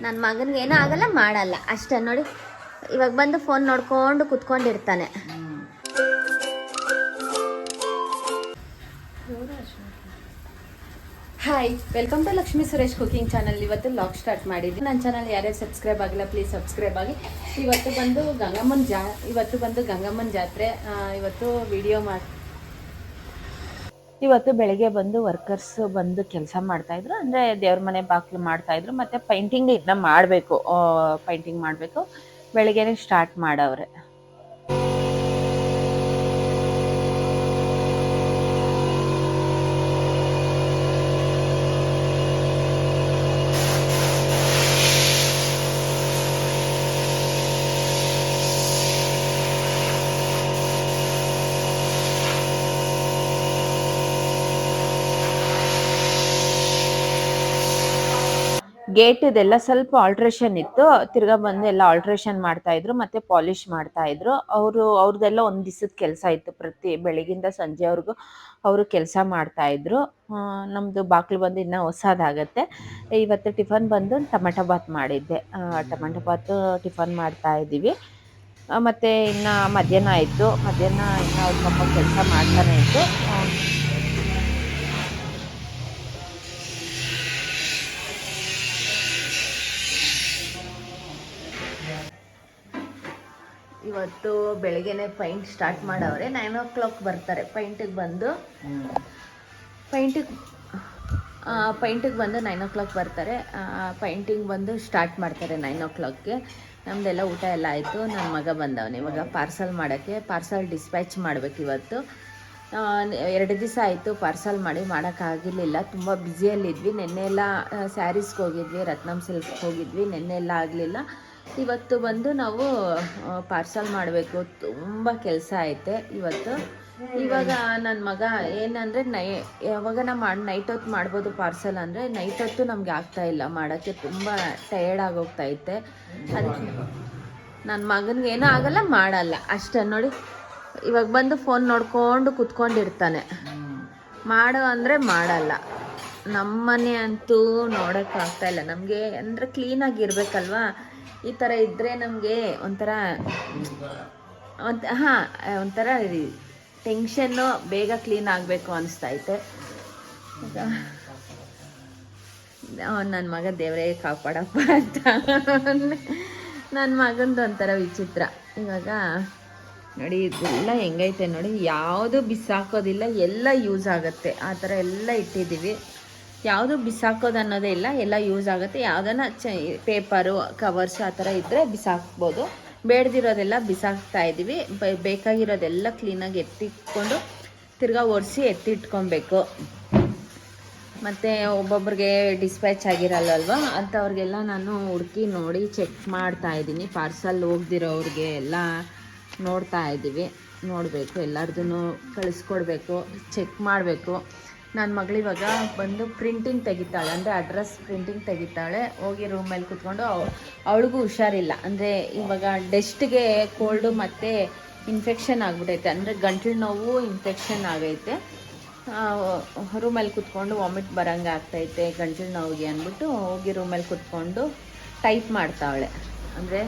ನನ್ನ ಮಗನಿಗೆ ಏನೂ ಆಗಲ್ಲ, ಮಾಡಲ್ಲ ಅಷ್ಟೇ ನೋಡಿ. ಇವಾಗ ಬಂದು ಫೋನ್ ನೋಡ್ಕೊಂಡು ಕುತ್ಕೊಂಡಿರ್ತಾನೆ. Hi, welcome to Lakshmi Suresh cooking channel. ಇವತ್ತು ಲಾಗ್ ಸ್ಟಾರ್ಟ್ ಮಾಡಿದ್ವಿ. ನನ್ನ ಚಾನಲ್ ಯಾರ್ಯಾರು ಸಬ್ಸ್ಕ್ರೈಬ್ ಆಗಿಲ್ಲ ಪ್ಲೀಸ್ ಸಬ್ಸ್ಕ್ರೈಬ್ ಆಗಿ. ಇವತ್ತು ಬಂದು ಗಂಗಮ್ಮನ ಜಾತ್ರೆ. ಇವತ್ತು ವಿಡಿಯೋ ಇವತ್ತು ಬೆಳಗ್ಗೆ ಬಂದು ವರ್ಕರ್ಸ್ ಬಂದು ಕೆಲಸ ಮಾಡ್ತಾಯಿದ್ರು, ಅಂದರೆ ದೇವ್ರ ಮನೆ ಬಾಗಿಲು ಮಾಡ್ತಾಯಿದ್ರು. ಮತ್ತು ಪೈಂಟಿಂಗ್ ಇದನ್ನ ಮಾಡಬೇಕು, ಪೈಂಟಿಂಗ್ ಮಾಡಬೇಕು. ಬೆಳಗ್ಗೆನೇ ಸ್ಟಾರ್ಟ್ ಮಾಡವ್ರೆ. ಗೇಟ್ ಇದೆಲ್ಲ ಸ್ವಲ್ಪ ಆಲ್ಟ್ರೇಷನ್ ಇತ್ತು, ತಿರ್ಗಾ ಬಂದು ಎಲ್ಲ ಆಲ್ಟ್ರೇಷನ್ ಮಾಡ್ತಾಯಿದ್ರು ಮತ್ತು ಪಾಲಿಷ್ ಮಾಡ್ತಾಯಿದ್ರು. ಅವ್ರದ್ದೆಲ್ಲ ಒಂದು ದಿವಸದ ಕೆಲಸ ಇತ್ತು, ಪ್ರತಿ ಬೆಳಗಿಂದ ಸಂಜೆವರೆಗೂ ಅವರು ಕೆಲಸ ಮಾಡ್ತಾಯಿದ್ರು. ನಮ್ಮದು ಬಾಗಿಲು ಬಂದು ಇನ್ನೂ ಹೊಸದಾಗತ್ತೆ. ಇವತ್ತು ಟಿಫನ್ ಬಂದು ಟೊಮೆಟೊ ಬಾತ್ ಮಾಡಿದ್ದೆ. ಟೊಮೆಟೊ ಬಾತು ಟಿಫನ್ ಮಾಡ್ತಾಯಿದ್ದೀವಿ. ಮತ್ತು ಇನ್ನು ಮಧ್ಯಾಹ್ನ ಆಯಿತು. ಮಧ್ಯಾಹ್ನ ಇನ್ನೂ ಅವ್ರ ಪಾಪ ಕೆಲಸ ಮಾಡ್ತಾನೆ ಇತ್ತು. ಇವತ್ತು ಬೆಳಗ್ಗೆನೆ ಪೈಂಟ್ ಸ್ಟಾರ್ಟ್ ಮಾಡವ್ರೆ. 9 o'clock ಬರ್ತಾರೆ ಪೈಂಟಿಗೆ ಬಂದು. ಪೈಂಟಿಗೆ ಬಂದು 9 o'clock ಬರ್ತಾರೆ. ಪೈಂಟಿಂಗ್ ಬಂದು ಸ್ಟಾರ್ಟ್ ಮಾಡ್ತಾರೆ 9 o'clockಗೆ. ನಮ್ಮದೆಲ್ಲ ಊಟ ಎಲ್ಲ ಆಯಿತು. ನನ್ನ ಮಗ ಬಂದವನು ಇವಾಗ ಪಾರ್ಸಲ್ ಮಾಡೋಕ್ಕೆ. ಪಾರ್ಸಲ್ ಡಿಸ್ಪ್ಯಾಚ್ ಮಾಡಬೇಕು ಇವತ್ತು. 2 ದಿವಸ ಆಯಿತು ಪಾರ್ಸಲ್ ಮಾಡೋಕ್ಕಾಗಿರಲಿಲ್ಲ, ತುಂಬ ಬ್ಯುಸಿಯಲ್ಲಿದ್ವಿ. ನೆನ್ನೆ ಎಲ್ಲ ಸ್ಯಾರೀಸ್ಗೆ ಹೋಗಿದ್ವಿ, ರತ್ನಂ ಸಿಲ್ಕ್ಗೆ ಹೋಗಿದ್ವಿ. ನೆನ್ನೆ ಎಲ್ಲ ಆಗಲಿಲ್ಲ. ಇವತ್ತು ಬಂದು ನಾವು ಪಾರ್ಸಲ್ ಮಾಡಬೇಕು, ತುಂಬ ಕೆಲಸ ಐತೆ ಇವತ್ತು. ಇವಾಗ ನನ್ನ ಮಗ ಏನಂದರೆ ಯಾವಾಗ ನೈಟ್ ಹೊತ್ತು ಮಾಡ್ಬೋದು ಪಾರ್ಸಲ್ ಅಂದರೆ, ನೈಟ್ ಹೊತ್ತು ನಮಗೆ ಆಗ್ತಾಯಿಲ್ಲ ಮಾಡೋಕ್ಕೆ, ತುಂಬ ಟಯರ್ಡ್ ಆಗೋಗ್ತೈತೆ. ಅದಕ್ಕೆ ನನ್ನ ಮಗನಿಗೆ ಏನೂ ಆಗಲ್ಲ, ಮಾಡಲ್ಲ ಅಷ್ಟೇ ನೋಡಿ. ಇವಾಗ ಬಂದು ಫೋನ್ ನೋಡ್ಕೊಂಡು ಕುತ್ಕೊಂಡಿರ್ತಾನೆ, ಮಾಡು ಅಂದರೆ ಮಾಡಲ್ಲ. ನಮ್ಮನೆ ಅಂತೂ ನೋಡೋಕ್ಕಾಗ್ತಾಯಿಲ್ಲ ನಮಗೆ, ಅಂದರೆ ಕ್ಲೀನಾಗಿರ್ಬೇಕಲ್ವಾ. ಈ ಥರ ಇದ್ದರೆ ನಮಗೆ ಒಂಥರ ಟೆನ್ಷನ್ನು, ಬೇಗ ಕ್ಲೀನ್ ಆಗಬೇಕು ಅನಿಸ್ತೈತೆ. ನನ್ನ ಮಗ ದೇವರೇ ಕಾಪಾಡಪ್ಪ ಅಂತ. ನನ್ನ ಮಗಂದು ಒಂಥರ ವಿಚಿತ್ರ. ಇವಾಗ ನೋಡಿ ಇದೆಲ್ಲ ಹೆಂಗೈತೆ ನೋಡಿ, ಯಾವುದು ಬಿಸಾಕೋದಿಲ್ಲ, ಎಲ್ಲ ಯೂಸ್ ಆಗುತ್ತೆ. ಆ ಥರ ಎಲ್ಲ ಇಟ್ಟಿದ್ದೀವಿ, ಯಾವುದು ಬಿಸಾಕೋದು ಅನ್ನೋದೇ ಇಲ್ಲ, ಎಲ್ಲ ಯೂಸ್ ಆಗುತ್ತೆ. ಯಾವುದನ್ನ ಪೇಪರು ಕವರ್ಸ್ ಆ ಥರ ಇದ್ದರೆ ಬಿಸಾಕ್ಬೋದು. ಬೇಡದಿರೋದೆಲ್ಲ ಬಿಸಾಕ್ತಾ ಇದ್ದೀವಿ. ಬೇಕಾಗಿರೋದೆಲ್ಲ ಕ್ಲೀನಾಗಿ ಎತ್ತಿಟ್ಕೊಂಡು ತಿರ್ಗಾ ಒರೆಸಿ ಎತ್ತಿಟ್ಕೊಬೇಕು. ಮತ್ತು ಒಬ್ಬೊಬ್ರಿಗೆ ಡಿಸ್ಪ್ಯಾಚ್ ಆಗಿರಲ್ಲಲ್ವ, ಅಂಥವ್ರಿಗೆಲ್ಲ ನಾನು ಹುಡುಕಿ ನೋಡಿ ಚೆಕ್ ಮಾಡ್ತಾಯಿದ್ದೀನಿ. ಪಾರ್ಸಲ್ ಹೋಗ್ದಿರೋವ್ರಿಗೆ ಎಲ್ಲ ನೋಡ್ತಾ ಇದ್ದೀವಿ, ನೋಡಬೇಕು, ಎಲ್ಲರದೂ ಕಳಿಸ್ಕೊಡ್ಬೇಕು, ಚೆಕ್ ಮಾಡಬೇಕು. ನನ್ನ ಮಗಳಿವಾಗ ಬಂದು ಪ್ರಿಂಟಿಂಗ್ ತೆಗಿತಾಳೆ, ಅಂದರೆ ಅಡ್ರೆಸ್ ಪ್ರಿಂಟಿಂಗ್ ತೆಗಿತಾಳೆ. ಹೋಗಿ ರೂಮಲ್ಲಿ ಕೂತ್ಕೊಂಡು ಅವಳಿಗೂ ಹುಷಾರಿಲ್ಲ, ಅಂದರೆ ಇವಾಗ ಡಸ್ಟ್ಗೆ ಕೋಲ್ಡು ಮತ್ತು ಇನ್ಫೆಕ್ಷನ್ ಆಗಿಬಿಟ್ಟೈತೆ, ಅಂದರೆ ಗಂಟ್ಲು ನೋವು ಇನ್ಫೆಕ್ಷನ್ ಆಗೈತೆ. ರೂಮಲ್ಲಿ ಕೂತ್ಕೊಂಡು ವಾಮಿಟ್ ಬರೋಂಗೆ ಆಗ್ತೈತೆ ಗಂಟ್ಲು ನೋವಿಗೆ ಅಂದ್ಬಿಟ್ಟು ಹೋಗಿ ರೂಮಲ್ಲಿ ಕೂತ್ಕೊಂಡು ಟೈಪ್ ಮಾಡ್ತಾವಳೆ. ಅಂದರೆ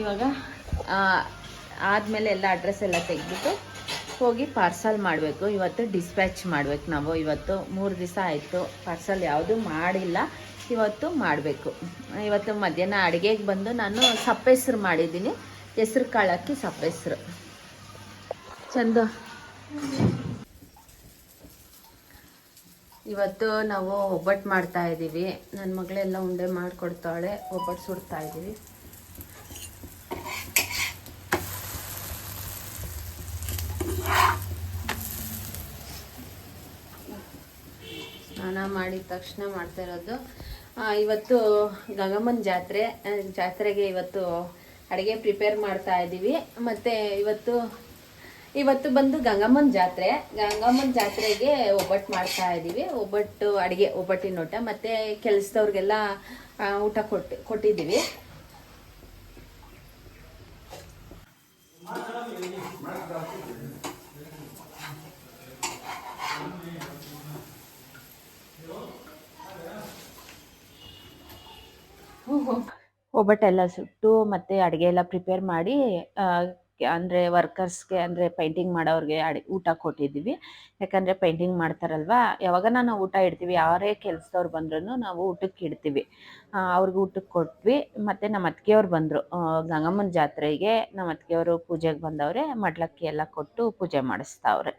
ಇವಾಗ ಆದಮೇಲೆ ಎಲ್ಲ ಅಡ್ರೆಸ್ ಎಲ್ಲ ತೆಗೆದ್ಬಿಟ್ಟು ಹೋಗಿ ಪಾರ್ಸಲ್ ಮಾಡಬೇಕು. ಇವತ್ತು ಡಿಸ್ಪ್ಯಾಚ್ ಮಾಡಬೇಕು ನಾವು. ಇವತ್ತು 3 ದಿವಸ ಆಯಿತು ಪಾರ್ಸಲ್ ಯಾವುದೂ ಮಾಡಿಲ್ಲ, ಇವತ್ತು ಮಾಡಬೇಕು. ಇವತ್ತು ಮಧ್ಯಾಹ್ನ ಅಡುಗೆಗೆ ಬಂದು ನಾನು ಸಪ್ಪೆಸ್ರು ಮಾಡಿದ್ದೀನಿ, ಹೆಸ್ರು ಕಾಳಕ್ಕಿ ಸಪ್ಪೆಸ್ರು. ಚಂದ. ಇವತ್ತು ನಾವು ಒಬ್ಬಟ್ಟು ಮಾಡ್ತಾ ಇದ್ದೀವಿ. ನನ್ನ ಮಗಳೆಲ್ಲ ಉಂಡೆ ಮಾಡಿಕೊಡ್ತಾಳೆ, ಒಬ್ಬಟ್ಟು ಸುಡ್ತಾ ಇದ್ದೀವಿ. ಸ್ನಾನ ಮಾಡಿದ ತಕ್ಷಣ ಮಾಡ್ತಾ ಇರೋದು. ಇವತ್ತು ಗಂಗಮ್ಮನ ಜಾತ್ರೆಗೆ ಇವತ್ತು ಅಡುಗೆ ಪ್ರಿಪೇರ್ ಮಾಡ್ತಾ ಇದ್ದೀವಿ. ಮತ್ತು ಇವತ್ತು ಬಂದು ಗಂಗಮ್ಮನ ಜಾತ್ರೆಗೆ ಒಬ್ಬಟ್ಟು ಮಾಡ್ತಾ ಇದ್ದೀವಿ. ಒಬ್ಬಟ್ಟಿನ ಊಟ. ಮತ್ತು ಕೆಲಸದವ್ರಿಗೆಲ್ಲ ಊಟ ಕೊಟ್ಟಿದ್ದೀವಿ. ಒಬ್ಬಟ್ಟೆಲ್ಲ ಸುಟ್ಟು ಮತ್ತು ಅಡುಗೆ ಎಲ್ಲ ಪ್ರಿಪೇರ್ ಮಾಡಿ ಅಂದರೆ ವರ್ಕರ್ಸ್ಗೆ ಅಂದರೆ ಪೇಂಟಿಂಗ್ ಮಾಡೋರಿಗೆ ಊಟ ಕೊಟ್ಟಿದ್ದೀವಿ. ಯಾಕಂದರೆ ಪೇಂಟಿಂಗ್ ಮಾಡ್ತಾರಲ್ವ, ಯಾವಾಗ ನಾವು ಊಟ ಇಡ್ತೀವಿ, ಯಾರೇ ಕೆಲಸದವ್ರು ಬಂದ್ರೂ ನಾವು ಊಟಕ್ಕೆ ಇಡ್ತೀವಿ. ಅವ್ರಿಗೆ ಊಟಕ್ಕೆ ಕೊಟ್ವಿ. ಮತ್ತು ನಮ್ಮ ಅತ್ತಿಗೆಯವ್ರು ಬಂದರು ಗಂಗಮ್ಮನ ಜಾತ್ರೆಗೆ. ನಮ್ಮ ಅತ್ತಿಗೆಯವರು ಪೂಜೆಗೆ ಬಂದವ್ರೆ, ಮಡ್ಲಕ್ಕಿ ಎಲ್ಲ ಕೊಟ್ಟು ಪೂಜೆ ಮಾಡಿಸ್ತಾವ್ರೆ.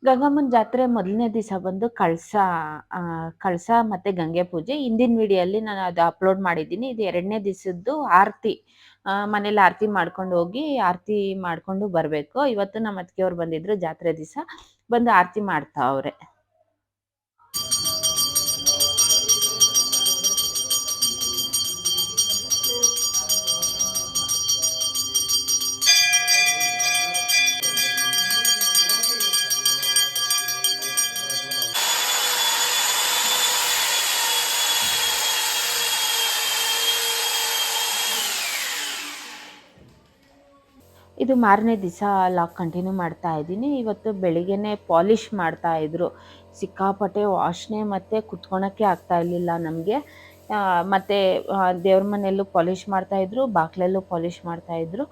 ಗಂಗಮ್ಮನ ಜಾತ್ರೆ ಮೊದಲನೇ ದಿವಸ ಬಂದು ಕಳಸ ಮತ್ತು ಗಂಗೆ ಪೂಜೆ. ಹಿಂದಿನ ವಿಡಿಯೋಲ್ಲಿ ನಾನು ಅದು ಅಪ್ಲೋಡ್ ಮಾಡಿದ್ದೀನಿ. ಇದು 2ನೇ ದಿವಸದ್ದು ಆರತಿ. ಮನೇಲಿ ಆರತಿ ಮಾಡ್ಕೊಂಡು ಹೋಗಿ ಆರತಿ ಮಾಡಿಕೊಂಡು ಬರಬೇಕು. ಇವತ್ತು ನಮ್ಮ ಅತ್ತಿಗೆಯವ್ರು ಬಂದಿದ್ರು ಜಾತ್ರೆ ದಿವಸ, ಬಂದು ಆರತಿ ಮಾಡ್ತಾವ್ರೆ. ಇದು ಮಾರನೇ ದಿವಸ ಲಾಗ್ ಕಂಟಿನ್ಯೂ ಮಾಡ್ತಾ ಇದ್ದೀನಿ. ಇವತ್ತು ಬೆಳಿಗ್ಗೆನೇ ಪಾಲಿಷ್ ಮಾಡ್ತಾಯಿದ್ರು. ಸಿಕ್ಕಾಪಟ್ಟೆ ವಾಸನೆ ಮತ್ತು ಕುತ್ಕೊಳಕ್ಕೆ ಆಗ್ತಾ ಇರಲಿಲ್ಲ ನಮಗೆ. ಮತ್ತು ದೇವ್ರ ಮನೆಯಲ್ಲೂ ಪಾಲಿಷ್ ಮಾಡ್ತಾಯಿದ್ರು, ಬಾಗಿಲಲ್ಲೂ ಪಾಲಿಷ್ ಮಾಡ್ತಾಯಿದ್ರು.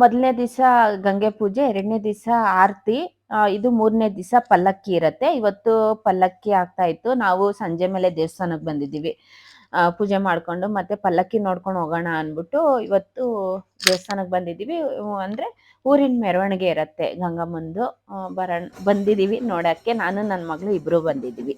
ಮೊದಲನೇ ದಿವಸ ಗಂಗೆ ಪೂಜೆ, 2ನೇ ದಿವಸ ಆರತಿ, ಇದು 3ನೇ ದಿವಸ ಪಲ್ಲಕ್ಕಿ ಇರುತ್ತೆ. ಇವತ್ತು ಪಲ್ಲಕ್ಕಿ ಆಗ್ತಾ ಇತ್ತು. ನಾವು ಸಂಜೆ ಮೇಲೆ ದೇವಸ್ಥಾನಕ್ಕೆ ಬಂದಿದ್ದೀವಿ ಪೂಜೆ ಮಾಡಿಕೊಂಡು, ಮತ್ತು ಪಲ್ಲಕ್ಕಿ ನೋಡ್ಕೊಂಡು ಹೋಗೋಣ ಅಂದ್ಬಿಟ್ಟು ಇವತ್ತು ದೇವಸ್ಥಾನಕ್ಕೆ ಬಂದಿದ್ದೀವಿ. ಅಂದರೆ ಊರಿನ ಮೆರವಣಿಗೆ ಇರುತ್ತೆ ಗಂಗಮ್ಮಂದು, ಬಂದಿದ್ದೀವಿ ನೋಡೋಕ್ಕೆ. ನಾನು ನನ್ನ ಮಗಳು ಇಬ್ಬರು ಬಂದಿದ್ದೀವಿ.